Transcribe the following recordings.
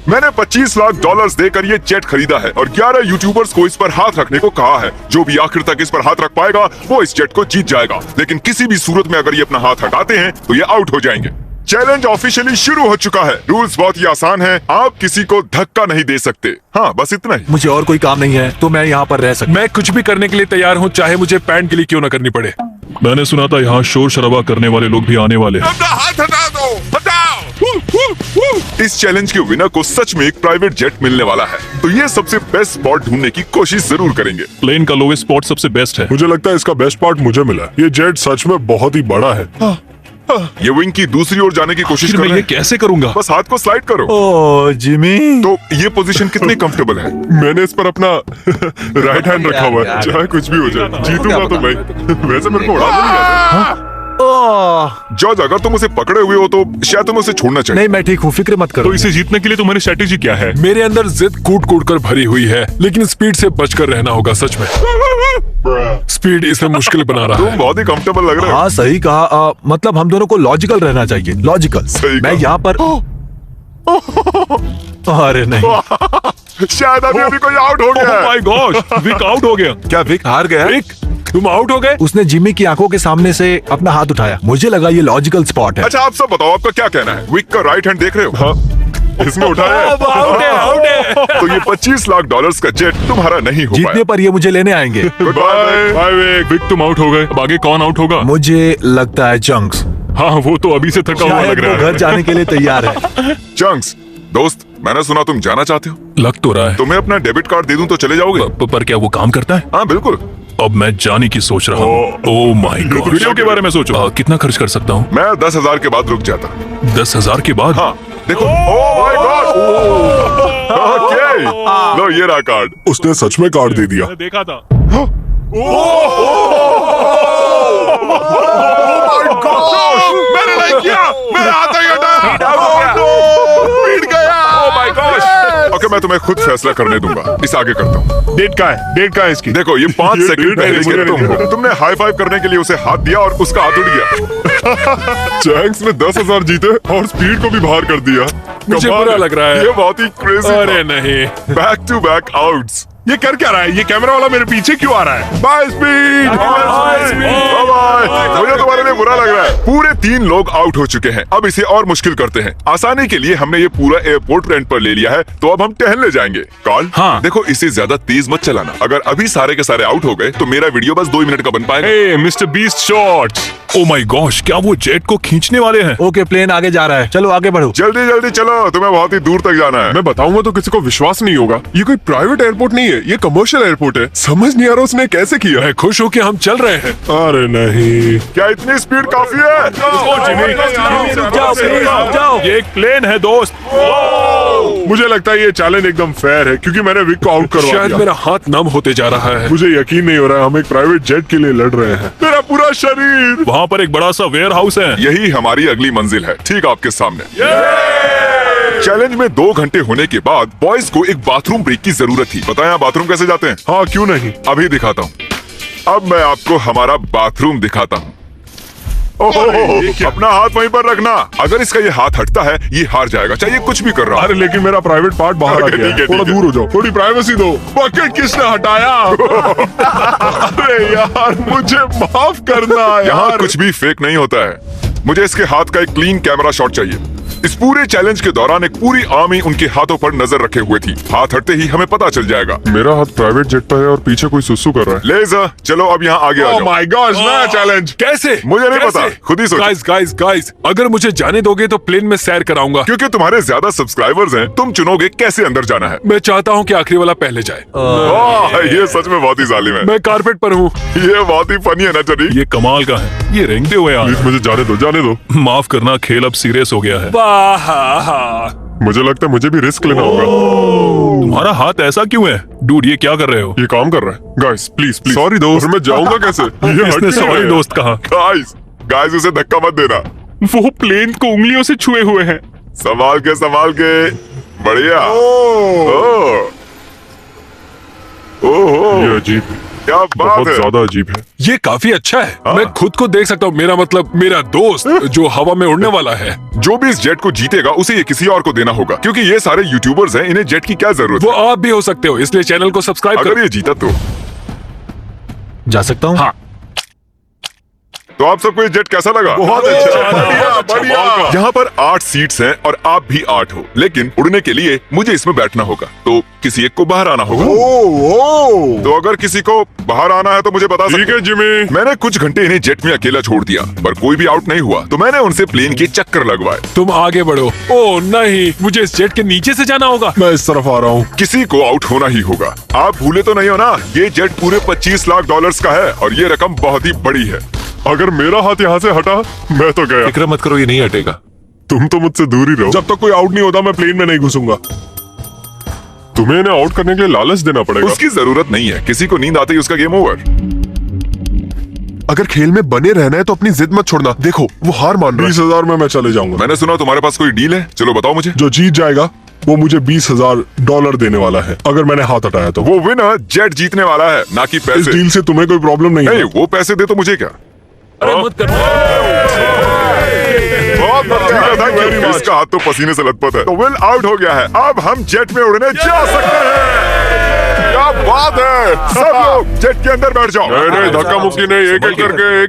मैंने 25 लाख डॉलर्स देकर ये जेट खरीदा है और 11 यूट्यूबर्स को इस पर हाथ रखने को कहा है। जो भी आखिर तक इस पर हाथ रख पाएगा वो इस जेट को जीत जाएगा, लेकिन किसी भी सूरत में अगर ये अपना हाथ हटाते हैं तो ये आउट हो जाएंगे। चैलेंज ऑफिशियली शुरू हो चुका है। रूल्स बहुत ही आसान है, आप किसी को धक्का नहीं दे सकते। हाँ, बस इतना ही। मुझे और कोई काम नहीं है तो मैं यहाँ पर रह सकता। मैं कुछ भी करने के लिए तैयार हूँ, चाहे मुझे पैंट के लिए क्यों न करनी पड़े। मैंने सुना था यहाँ शोर शराबा करने वाले लोग भी आने वाले हैं। अपना हाथ हटा दो, हटाओ। इस चैलेंज के विनर को सच में एक प्राइवेट जेट मिलने वाला है, तो ये सबसे बेस्ट स्पॉट ढूंढने की कोशिश जरूर करेंगे। प्लेन का लोवेस्ट स्पॉट सबसे बेस्ट है। मुझे लगता है इसका बेस्ट पार्ट मुझे मिला। ये जेट सच में बहुत ही बड़ा है। ये विंग की दूसरी ओर जाने की कोशिश फिर कर मैं रहे ये हैं। कैसे करूंगा? बस हाथ को स्लाइड करो। ओ जिमी, तो ये पोजीशन कितनी कंफर्टेबल है? मैंने इस पर अपना राइट हैंड रखा हुआ है, चाहे कुछ भी हो जाए जीतूंगा तो मैं। वैसे मेरे को उड़ाना नहीं आता। जॉर्ज, अगर तुम उसे पकड़े हुए हो तो शायद तुम्हें उसे छोड़ना चाहिए। नहीं मैं ठीक हूँ, फिक्र मत करो। तो इसे जीतने के लिए तुम्हारी स्ट्रेटेजी क्या है? मेरे अंदर जिद कूट कूट कर भरी हुई है, लेकिन स्पीड से बचकर रहना होगा। सच में स्पीड इसे मुश्किल बना रहा तुम है। बहुत ही कंफर्टेबल लग रहे हो। हाँ सही कहा। मतलब हम दोनों को लॉजिकल रहना चाहिए। लॉजिकल। सही मैं कहा। यहाँ पर अरे नहीं, शायद अभी कोई आउट हो गया है। माय गॉश, विक आउट हो गया। क्या विक हार गया? विक, तुम आउट हो गए। उसने जिमी की आंखों के सामने से अपना हाथ उठाया। मुझे लगा ये लॉजिकल स्पॉट है। अच्छा, आप सब बताओ, आपका क्या कहना है? विक का राइट हैंड देख रहे हो? हाँ, इसने उठाया है। आउट है, आउट है। तो ये 25 लाख डॉलर्स का जेट तुम्हारा नहीं हो जीतने पाया। पर ये मुझे लेने आएंगे। बाय। बाय विक। विक तुम आउट हो गए। अब आगे कौन आउट होगा? मुझे लगता है चंक्स। हाँ, वो तो अभी से थका हुआ शायद लग वो रहा है। घर जाने के लिए तैयार है। चंक्स, दोस्त, मैंने सुना तुम जाना चाहते हो। लग तो रहा है। तुम्हें अपना डेबिट कार्ड दे दूं तो चले जाओगे? पर क्या वो काम करता है? हाँ बिल्कुल। अब मैं जाने की सोच रहा हूँ। Oh my God. वीडियो के बारे में सोचो। कितना खर्च कर सकता हूँ? मैं 10,000 के बाद रुक जाता। 10,000 के बाद? हाँ देखो। Oh my God. ओके, लो ये रहा कार्ड। उसने सच में कार्ड दे दिया। मैंने देखा था। मैंने नहीं किया, मेरा हाथ ही हटा। पीट गया। Oh my God. ओके, मैं तुम्हें खुद फैसला करने दूंगा। इस आगे करता हूँ। डेट का है? डेट का है इसकी? देखो, ये 5 ये सेकंड डेट है, पहले मुझे के नहीं तुम हो। पता। तुमने हाई फाइव करने के लिए उसे हाथ दिया और उसका हाथ उड़ गया। चैंक्स ने 10,000 जीते और स्पीड को भी बाहर कर दिया। मुझे कमाल बुरा है। लग रहा है। ये बहुत ही क्रेजी। अरे नहीं, बैक टू बैक आउट्स। ये कर क्या रहा है? ये कैमरा वाला मेरे पीछे क्यों आ रहा है? By speed. मुझे तुम्हारे लिए बुरा लग रहा है। पूरे 3 लोग आउट हो चुके हैं। अब इसे और मुश्किल करते हैं। आसानी के लिए हमने ये पूरा एयरपोर्ट रेंट पर ले लिया है, तो अब हम टहलने जाएंगे। कॉल, हाँ। देखो, इसे ज्यादा तेज मत चलाना। अगर अभी सारे के सारे आउट हो गए तो मेरा वीडियो बस 2 मिनट का बन पाएगा। Hey Mister Beast shots. Oh my gosh, क्या वो जेट को खींचने वाले हैं? ओके, प्लेन आगे जा रहा है। चलो आगे बढ़ो। जल्दी जल्दी चलो, तुम्हें बहुत ही दूर तक जाना है। मैं बताऊंगा तो किसी को विश्वास नहीं होगा। ये कोई प्राइवेट एयरपोर्ट नहीं है, ये कमर्शियल एयरपोर्ट है। समझ नहीं आ रहा उसने कैसे किया। मैं खुश हूँ कि हम चल रहे हैं। अरे नहीं। क्या इतनी स्पीड काफी है? ये एक प्लेन है दोस्त। मुझे लगता है ये चैलेंज एकदम फेयर है क्योंकि मैंने विक को आउट करवा शायद दिया। मेरा हाथ नम होते जा रहा है। मुझे यकीन नहीं हो रहा है हम एक प्राइवेट जेट के लिए लड़ रहे हैं। मेरा पूरा शरीर। वहाँ पर एक बड़ा सा वेयर हाउस है। यही हमारी अगली मंजिल है, ठीक आपके सामने। चैलेंज में 2 घंटे होने के बाद बॉयज को एक बाथरूम ब्रेक की जरूरत थी। बताएं आप बाथरूम कैसे जाते हैं? हाँ क्यों नहीं। अभी दिखाता हूँ। अब मैं आपको हमारा बाथरूम दिखाता हूँ। ओहो, अपना हाथ वहीं पर रखना। अगर इसका ये हाथ हटता है ये हार जाएगा, चाहे कुछ भी कर रहा है। अरे लेकिन मेरा प्राइवेट पार्ट बाहर आ ओके, गया ठीक है, है। थोड़ा ठीक है। दूर हो जाओ, थोड़ी प्राइवेसी दो। बकेट किसने हटाया? अरे यार मुझे माफ करना यहाँ यार। कुछ भी फेक नहीं होता है। मुझे इसके हाथ का एक क्लीन कैमरा शॉट चाहिए। इस पूरे चैलेंज के दौरान एक पूरी आर्मी उनके हाथों पर नजर रखे हुए थी। हाथ हटते ही हमें पता चल जाएगा। मेरा हाथ प्राइवेट जेट पर है और पीछे कोई सुसु कर रहा है। लेज़र, चलो अब यहाँ आगे आ ओह जाओ। माय गॉड, नया चैलेंज। कैसे? मुझे नहीं पता, खुद ही सोचो। गाइस गाइस गाइस, अगर मुझे जाने दोगे तो प्लेन में सैर कराऊंगा। क्योंकि तुम्हारे ज्यादा सब्सक्राइबर्स हैं, तुम चुनोगे कैसे अंदर जाना है। मैं चाहता हूँ कि आखिरी वाला पहले जाए। वाह, ये सच में बहुत ही जालिम है। मैं कारपेट पर हूँ। ये बहुत ही फनी है ना चरी। ये कमाल का है। ये रेंगते हुए आ रहा प्लीज मुझे जाने दो, जाने दो। है। माफ करना, खेल अब सीरियस हो गया है। वाह, मुझे लगता है मुझे भी रिस्क लेना होगा। तुम्हारा हाथ ऐसा क्यों है? डूड, ये क्या कर रहे हो? ये काम कर रहा है। Guys please please. Sorry, दोस्त। और मैं जाऊंगा कैसे? ये इसने हट सॉरी गया। दोस्त कहा। गाइस, गाइस उसे धक्का मत देना। वो प्लेन को उंगलियों से छुए हुए हैं। संभाल के। बढ़िया। ओह। ओह। ये अजीब। क्या बात बहुत है। ज्यादा अजीब है। ये काफी अच्छा है। मैं खुद को देख सकता हूँ। मेरा मतलब मेरा दोस्त जो हवा में उड़ने वाला है, जो भी इस जेट को जीतेगा उसे ये किसी और को देना होगा, क्योंकि ये सारे यूट्यूबर्स हैं, इन्हें जेट की क्या जरूरत वो है। आप भी हो सकते हो, इसलिए चैनल को सब्सक्राइब अगर करो। ये जीता तो जा सकता हूँ? हाँ। आप सबको ये जेट कैसा लगा? बहुत अच्छा, बढ़िया, बढ़िया। बढ़िया। यहाँ पर 8 सीट्स हैं और आप भी 8 हो, लेकिन उड़ने के लिए मुझे इसमें बैठना होगा, तो किसी एक को बाहर आना होगा। तो अगर किसी को बाहर आना है तो मुझे बता ठीक सकते है जिमी। मैंने कुछ घंटे इन्हें जेट में अकेला छोड़ दिया, पर कोई भी आउट नहीं हुआ, तो मैंने उनसे प्लेन के चक्कर लगवाए। तुम आगे बढ़ो। ओह नहीं, मुझे इस जेट के नीचे से जाना होगा। मैं इस तरफ आ रहा हूँ। किसी को आउट होना ही होगा। आप भूले तो नहीं हो ना, ये जेट पूरे 25 लाख डॉलर्स का है और ये रकम बहुत ही बड़ी है। अगर मेरा हाथ यहाँ से हटा मैं तो गया। फिक्र मत करो, ये नहीं हटेगा। तुम तो मुझसे दूर ही रहो। जब तक कोई आउट नहीं होता मैं प्लेन में नहीं घुसूंगा। तुम्हें इन्हें आउट करने के लिए लालच देना पड़ेगा। उसकी जरूरत नहीं है, किसी को नींद आते ही उसका गेम ओवर। अगर खेल में बने रहना है तो अपनी जिद मत छोड़ना। देखो वो हार मान रहा है। 20,000 में मैं चले जाऊंगा। मैंने सुना तुम्हारे पास कोई डील है, चलो बताओ मुझे। जो जीत जाएगा वो मुझे $20,000 देने वाला है, अगर मैंने हाथ हटाया तो। वो विनर जेट जीतने वाला है, ना कि इस पैसे। डील से तुम्हें कोई प्रॉब्लम नहीं नहीं, है। वो पैसे दे तो मुझे क्या। अरे मत करो। बहुत बढ़िया था, क्योंकि इसका हाथ तो पसीने से लथपथ है। तो विल आउट हो गया है, अब हम जेट में उड़ने जा सकते हैं। क्या बात है, सब लोग जेट के अंदर बैठ जाओ। नहीं धक्का मुक्की नहीं, एक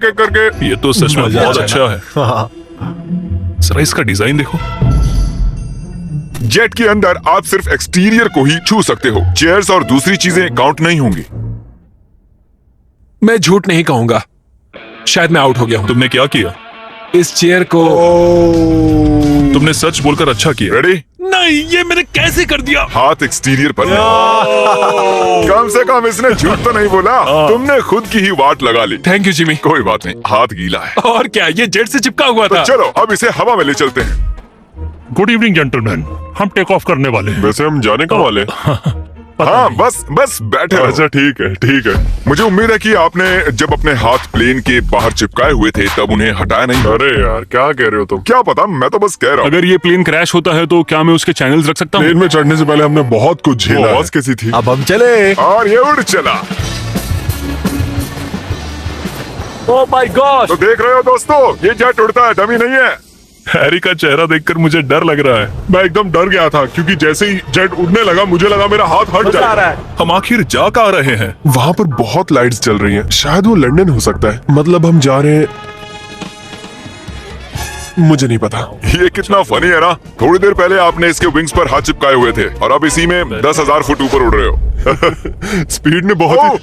एक करके। ये तो सच में बहुत अच्छा है। हाँ। जरा इसका डिजाइन देखो। जेट के अंदर आप सिर्फ एक्सटीरियर को ही छू सकते हो, चेयर्स और दूसरी चीजें काउंट नहीं होंगी। मैं झूठ नहीं कहूंगा, शायद मैं आउट हो गया हूँ। तुमने क्या किया? इस चेयर को तुमने सच बोलकर अच्छा किया। रेडी? नहीं, ये मैंने कैसे कर दिया? हाथ एक्सटीरियर पर नहीं। कम से कम इसने झूठ तो नहीं बोला। तुमने खुद की ही वाट लगा ली। Thank you Jimmy. कोई बात नहीं, हाथ गीला है। और क्या, ये जेट से चिपका हुआ तो था। चलो अब इसे हवा में ले चलते हैं। गुड इवनिंग जेंटलमैन, हम टेक ऑफ करने वाले हैं। वैसे हम जाने का वाले। हाँ, बस बैठे रहो। अच्छा ठीक है ठीक है। मुझे उम्मीद है कि आपने जब अपने हाथ प्लेन के बाहर चिपकाए हुए थे तब उन्हें हटाया नहीं। अरे यार क्या कह रहे हो तुम? क्या पता, मैं तो बस कह रहा हूँ। अगर ये प्लेन क्रैश होता है तो क्या मैं उसके चैनल्स रख सकता हूँ? प्लेन में चढ़ने से पहले हमने बहुत कुछ झेला। आवाज कैसी थी? अब हम चले। और ये उड़ चला। Oh my God. तो देख रहे हो दोस्तों, ये जेट उड़ता है, डमी नहीं है। हैरी का चेहरा देखकर मुझे डर लग रहा है। मैं एकदम डर गया था क्योंकि जैसे ही जेट उड़ने लगा मुझे लगा मेरा हाथ हट मजा आ रहा जाए। है। हम आखिर जा कहाँ रहे हैं? वहाँ पर बहुत लाइट्स चल रही हैं। शायद वो लंदन हो सकता है। मतलब हम जा रहे हैं, मुझे नहीं पता। ये कितना फनी है ना। थोड़ी देर पहले आपने इसके विंग्स पर हाथ चिपकाए हुए थे और अब इसी में 10,000 फुट ऊपर उड़ रहे हो। स्पीड ने बहुत ही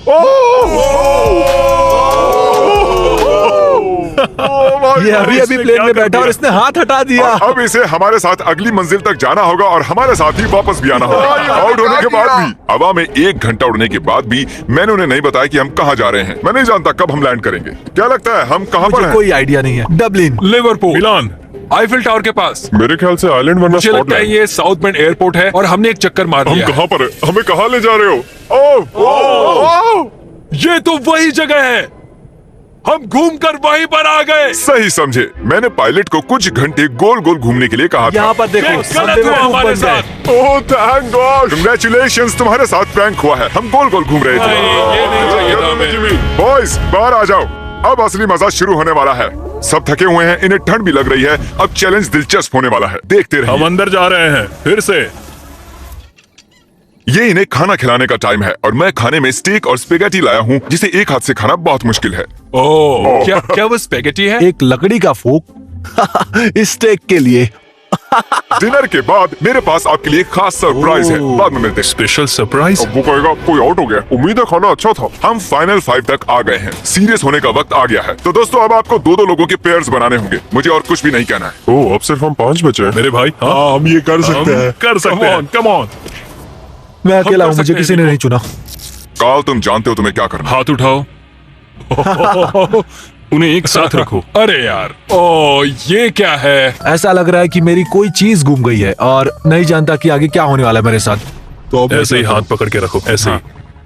ये अभी इसने प्लेन क्या में कर बैठा और दिया? इसने हाथ हटा दिया। और अब इसे हमारे साथ अगली मंजिल तक जाना होगा और हमारे साथ ही वापस भी आना होगा। आउट होने के बाद भी, हवा में 1 घंटा उड़ने के बाद भी मैंने उन्हें नहीं बताया कि हम कहाँ जा रहे हैं। मैं नहीं जानता कब हम लैंड करेंगे। क्या लगता है हम कहाँ पर मुझे हैं? कोई आइडिया नहीं है। डबलिन। लिवरपूल, मिलान। आईफिल टावर के पास। मेरे ख्याल से आइलैंड वरना मुझे लगता है स्कॉटलैंड। ये साउथ बेंड एयरपोर्ट है और हमने एक चक्कर मार हम लिया। कहाँ पर है? हमें कहाँ ले जा रहे हो? ओह ये तो वही जगह है, हम घूमकर वहीं पर आ गए। सही समझे। मैंने पायलट को कुछ घंटे गोल गोल घूमने के लिए कहा था। यहाँ पर देखो, ये सब गलत हुआ बेवकूफ हमारे बन गए। साथ। ओह थैंक गॉड, कांग्रेचुलेशंस, तुम्हारे साथ प्रैंक हुआ है। हम गोल गोल घूम रहे थे। नहीं, ये नहीं चाहिए था हमें। बॉयज बाहर आ जाओ, अब असली मजा शुरू होने वाला है। सब थके हुए हैं, इन्हें ठंड भी लग रही है। अब चैलेंज दिलचस्प होने वाला है, देखते हम रहिए। अंदर जा रहे हैं फिर से। ये इन्हें खाना खिलाने का टाइम है और मैं खाने में स्टेक और स्पेगेटी लाया हूँ, जिसे एक हाथ से खाना बहुत मुश्किल है। ओह, क्या वो स्पेगेटी है? एक लकड़ी का फोक स्टेक के लिए। डिनर के बाद मेरे पास आपके लिए खास सरप्राइज है, बाद में मिलते हैं। Special surprise. वो कहेगा कोई आउट हो गया। उम्मीद है खाना अच्छा था। हम फाइनल 5 तक आ गए हैं, सीरियस होने का वक्त आ गया है। तो दोस्तों अब आपको 2-2 लोगों के पेयर्स बनाने होंगे। मुझे और कुछ भी नहीं कहना है। ओह अब सिर्फ हम 5 बचे हैं। मेरे भाई, हाँ, हाँ हम ये कर सकते हैं। कर सकते हैं। Come on. मैं अकेला हूँ, कर मुझे सकते किसी हैं ने नहीं चुना। काल, तुम जानते हो तुम्हें क्या करना है। हाथ उठाओ। उन्हें एक साथ रखो। अरे यार, ओ ये क्या है? ऐसा लग रहा है कि मेरी कोई चीज गुम गई है और नहीं जानता कि आगे क्या होने वाला है मेरे साथ। तो अब ऐसे ही हाथ पकड़ के रखो, ऐसे ही।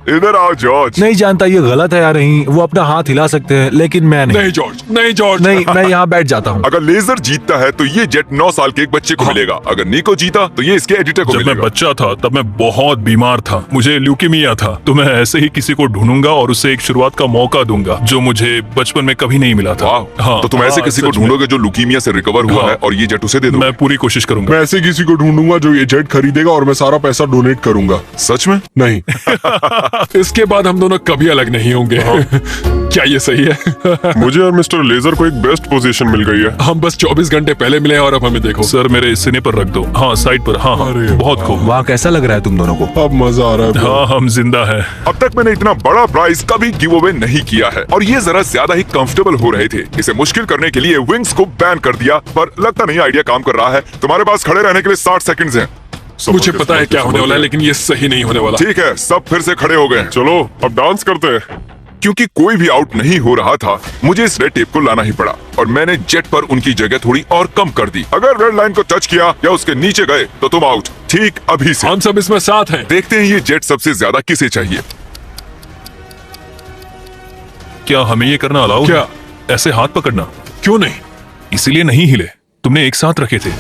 इधर आओ जॉर्ज। नहीं जानता ये गलत है या नहीं, वो अपना हाथ हिला सकते हैं लेकिन मैं नहीं। नहीं जॉर्ज, नहीं जॉर्ज। नहीं, मैं यहाँ बैठ जाता हूँ। अगर लेजर जीतता है तो ये जेट 9 साल के एक बच्चे को मिलेगा। अगर निको जीता तो ये इसके एडिटर को जब मैं मिलेगा। बच्चा था तब मैं बहुत बीमार था, मुझे ल्यूकीमिया था। तो मैं ऐसे ही किसी को ढूंढूंगा और उसे एक शुरुआत का मौका दूंगा जो मुझे बचपन में कभी नहीं मिला था। वाह, तो तुम ऐसे किसी को सच में। ढूंढोगे जो लुकीमिया से रिकवर हुआ हाँ। है और ये जेट उसे दे दो। मैं पूरी कोशिश करूंगा। मैं ऐसे किसी को ढूंढूंगा जो ये जेट खरीदेगा और मैं सारा पैसा डोनेट करूंगा। सच में? नहीं। इसके बाद हम दोनों कभी अलग नहीं होंगे। क्या ये सही है? मुझे और मिस्टर लेजर को एक बेस्ट पोजीशन मिल गई है। हम बस 24 घंटे पहले मिले और अब हमें देखो। सर मेरे सीने पर रख दो। हाँ साइड पर। हाँ हाँ, अरे बहुत खूब। वहाँ कैसा लग रहा है तुम दोनों को? अब मजा आ रहा है। हाँ हम जिंदा है। अब तक मैंने इतना बड़ा प्राइज कभी गिव अवे नहीं किया है और ये जरा ज्यादा ही कंफर्टेबल हो रहे थे। इसे मुश्किल करने के लिए विंग्स को बैन कर दिया, पर लगता नहीं आइडिया काम कर रहा है। तुम्हारे पास खड़े रहने के लिए 60 सेकंड्स हैं। मुझे पता है क्या होने वाला है, लेकिन ये सही नहीं होने वाला। ठीक है, सब फिर से खड़े हो गए हैं। चलो अब डांस करते हैं। क्योंकि कोई भी आउट नहीं हो रहा था, मुझे इस रेड टेप को लाना ही पड़ा और मैंने जेट पर उनकी जगह थोड़ी और कम कर दी। अगर रेड लाइन को टच किया या उसके नीचे गए तो तुम आउट। ठीक अभी से। हम सब इसमें साथ हैं। देखते हैं ये जेट सबसे ज्यादा किसे चाहिए। क्या हमें ये करना अलाउ? क्या? ऐसे हाथ पकड़ना? क्यों नहीं? इसीलिए नहीं हिले, तुमने एक साथ रखे थे।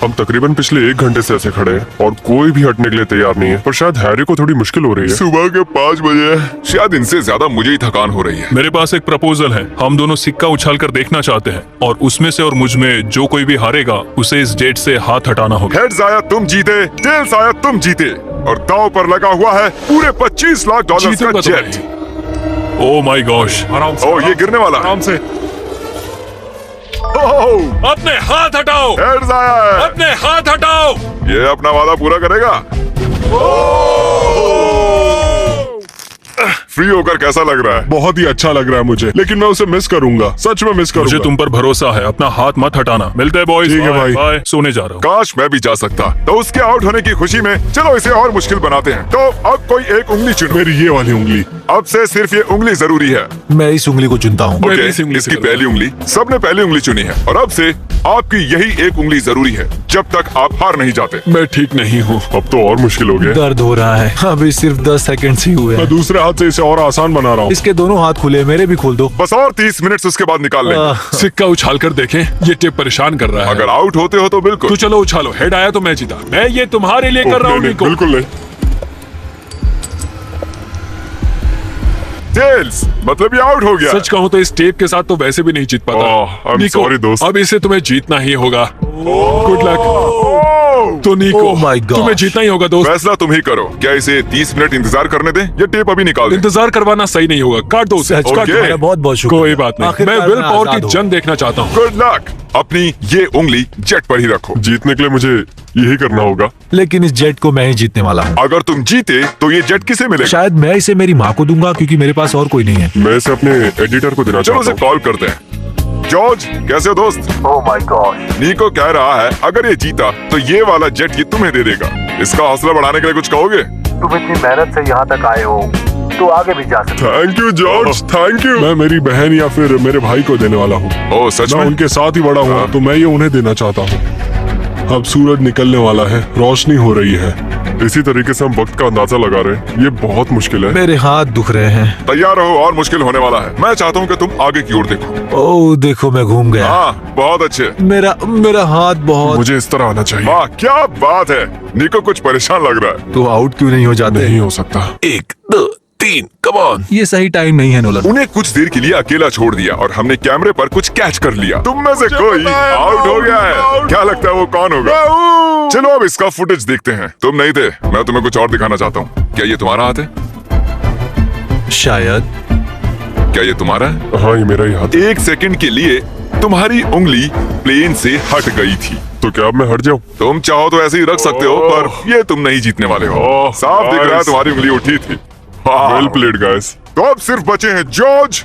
हम तकरीबन पिछले 1 घंटे से ऐसे खड़े हैं और कोई भी हटने के लिए तैयार नहीं है। पर शायद हैरी को थोड़ी मुश्किल हो रही है। सुबह के 5 बजे है। शायद इनसे ज्यादा मुझे ही थकान हो रही है। मेरे पास एक प्रपोजल है। हम दोनों सिक्का उछाल कर देखना चाहते हैं और उसमें से और मुझ में जो कोई भी हारेगा उसे इस जेट से हाथ हटाना होगा। हेड्स आया तुम जीते, टेल्स आया तुम जीते और दांव पर लगा हुआ है पूरे 25 लाख डॉलर जीतूंगा का तो जेट। मैं। Oh my gosh. आराम से। ओ ये गिरने वाला है। आराम से। ओह, अपने हाथ हटाओ। हेड्स आया है। अपने हाथ हटाओ। ये अपना वादा पूरा करेगा। फ्री होकर कैसा लग रहा है? बहुत ही अच्छा लग रहा है मुझे, लेकिन मैं उसे मिस करूंगा। सच में मिस मुझे करूंगा। तुम पर भरोसा है, अपना हाथ मत हटाना। मिलते हैं बॉयज। ठीक है भाई। बाय। सोने जा रहा हूँ। काश मैं भी जा सकता। तो उसके आउट होने की खुशी में चलो इसे और मुश्किल बनाते हैं। तो अब कोई एक उंगली चुनो। मेरी ये वाली उंगली। अब से सिर्फ ये उंगली जरूरी है। मैं इस उंगली को चुनता हूँ। मैं भी ओके, इसी उंगली से इसकी करूंगा। पहली उंगली। सबने पहली उंगली चुनी है और अब से आपकी यही एक उंगली जरूरी है जब तक आप हार नहीं जाते। मैं ठीक नहीं हूँ। अब तो और मुश्किल हो गया। दर्द हो रहा है। अभी सिर्फ 10 सेकंड ही हुए मैं हैं। दूसरे हाथ से इसे और आसान बना रहा हूँ। इसके दोनों हाथ खुले, मेरे भी खोल दो। बस और 30 मिनट उसके बाद निकाल लेंगे। आह, सिक्का उछाल कर देखें, ये टेप परेशान कर रहा है। अगर आउट होते हो तो बिल्कुल। तो चलो उछालो। हेड आया तो मैं जीता। मैं ये तुम्हारे लिए कर रहा हूँ नहीं, निको। बिल्कुल नहीं। टेल्स, मतलब ये आउट हो गया। सच कहूँ तो इस टेप के साथ तो वैसे भी नहीं जीत ओह, पाता। I'm निको, sorry, दोस्त। अब इसे तुम्हें जीतना ही होगा। Good luck. तो निको, Oh my gosh। तुम्हें जीतना ही होगा दोस्त। फैसला तुम ही करो। क्या इसे 30 मिनट इंतजार करने दें या टेप अभी निकाल दें? इंतजार करवाना सही नहीं होगा। काट दो उसे। सच काट Okay। दो। तुम्हारा बहुत बहुत शुक्रिया। कोई बात नहीं। मैं आखिरकार विल पावर आजाद की हूँ। जंग देखना चाहता हूँ। Good luck. अपनी ये उंगली जेट पर ही रखो। जीतने के लिए मुझे यही करना होगा। लेकिन इस जेट को मैं ही जीतने वाला हूँ। अगर तुम जीते तो ये जेट किसे मिलेगा? शायद मैं इसे मेरी माँ को दूंगा क्योंकि मेरे पास और कोई नहीं है। मैं इसे अपने एडिटर को देना चलो चाहता उसे हूँ। कॉल करते हैं। जॉर्ज, कैसे हो दोस्त? Oh my gosh! नीको कह रहा है अगर ये जीता तो ये वाला जेट ये तुम्हें दे देगा। इसका हौसला बढ़ाने के लिए कुछ कहोगे? तुम इतनी मेहनत से यहाँ तक आए हो, तो आगे भी जा सकते हो। Thank you George, thank you. मैं मेरी बहन या फिर मेरे भाई को देने वाला हूँ। ओह सच मैं में? उनके साथ ही बड़ा हुआ, तो मैं ये उन्हें देना चाहता हूँ। अब सूरज निकलने वाला है, रोशनी हो रही है। इसी तरीके से हम वक्त का अंदाजा लगा रहे हैं। ये बहुत मुश्किल है। मेरे हाथ दुख रहे हैं। तैयार रहो, और मुश्किल होने वाला है। मैं चाहता हूँ कि तुम आगे की ओर देखो। ओह देखो, मैं घूम गया। हाँ, बहुत अच्छे। मेरा हाथ बहुत। मुझे इस तरह आना चाहिए। वाह, क्या बात है। नीको कुछ परेशान लग रहा है। तो आउट क्यों नहीं हो जाते? नहीं हो सकता। 1 2 3 कम ऑन। ये सही टाइम नहीं है नोलन। उन्हें कुछ देर के लिए अकेला छोड़ दिया और हमने कैमरे पर कुछ कैच कर लिया। तुम में से कोई आउट हो गया है। क्या लगता है वो कौन होगा? चलो अब इसका फुटेज देखते हैं। तुम नहीं थे, मैं तुम्हें कुछ और दिखाना चाहता हूँ। क्या ये तुम्हारा हाथ है? शायद। क्या ये तुम्हारा है? हाँ, ये मेरा ही हाथ है। 1 सेकंड के लिए तुम्हारी उंगली प्लेन से हट गई थी। तो क्या अब मैं हट जाऊँ? तुम चाहो तो ऐसे ही रख सकते हो, पर ये तुम नहीं जीतने वाले हो। साफ दिख रहा है nice। तुम्हारी उंगली उठी थी। Well played guys. तो अब सिर्फ बचे हैं जॉर्ज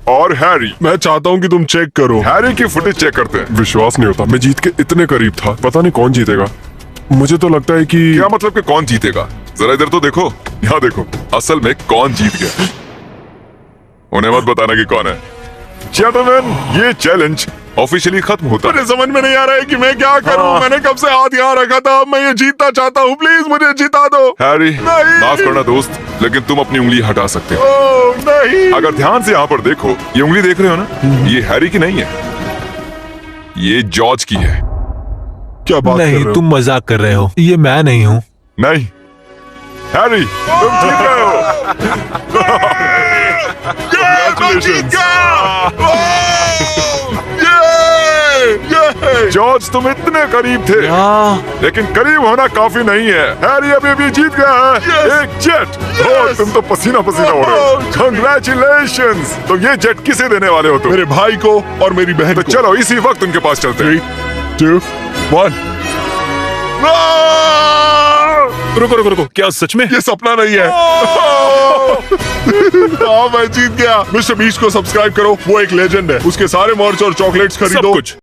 और हैरी। मैं चाहता हूँ कि तुम चेक करो। हैरी की फुटेज चेक करते हैं। विश्वास नहीं होता, मैं जीत के इतने करीब था। पता नहीं कौन जीतेगा। मुझे तो लगता है कि क्या मतलब कि कौन जीतेगा? जरा इधर तो देखो, यहाँ देखो, असल में कौन जीत गया। उन्हें मत बताना कि कौन है। जेंटलमैन, ये चैलेंज ऑफिशियली खत्म होता है। मुझे समझ में नहीं आ रहा है कि मैं क्या करूं। मैंने कब से हाथ यहाँ रखा था, अब मैं ये जीतना चाहता हूँ, प्लीज मुझे जिता दो। हैरी, नहीं। माफ करना दोस्त, लेकिन तुम अपनी उंगली हटा सकते हो। ओह नहीं। अगर ध्यान से यहाँ पर देखो, ये उंगली देख रहे हो ना, ये हैरी की नहीं है, ये जॉर्ज की है। क्या बात कर नहीं, रहे हो? तुम मजाक कर रहे हो, ये मैं नहीं हूँ। नहीं हैरी, तुम जीत गए हो। जॉर्ज, तुम इतने करीब थे, लेकिन करीब होना काफी नहीं है। हैरी अभी भी जीत गया है एक जेट। ओह, तुम तो पसीना पसीना हो रहे हो। कंग्रेचुलेशंस। तो ये जेट किसे देने वाले हो तुम? मेरे भाई को और मेरी बहन तो को। चलो इसी वक्त उनके पास चलते हैं। 3, 2, 1। रुको रुको रुको, क्या सच में? ये सपना नहीं है। हाँ, मैं जीत गया। मिस्टर बीस्ट को सब्सक्राइब करो, वो एक लेजेंड है। उसके सारे मर्च और चॉकलेट्स सब खरीदो। कुछ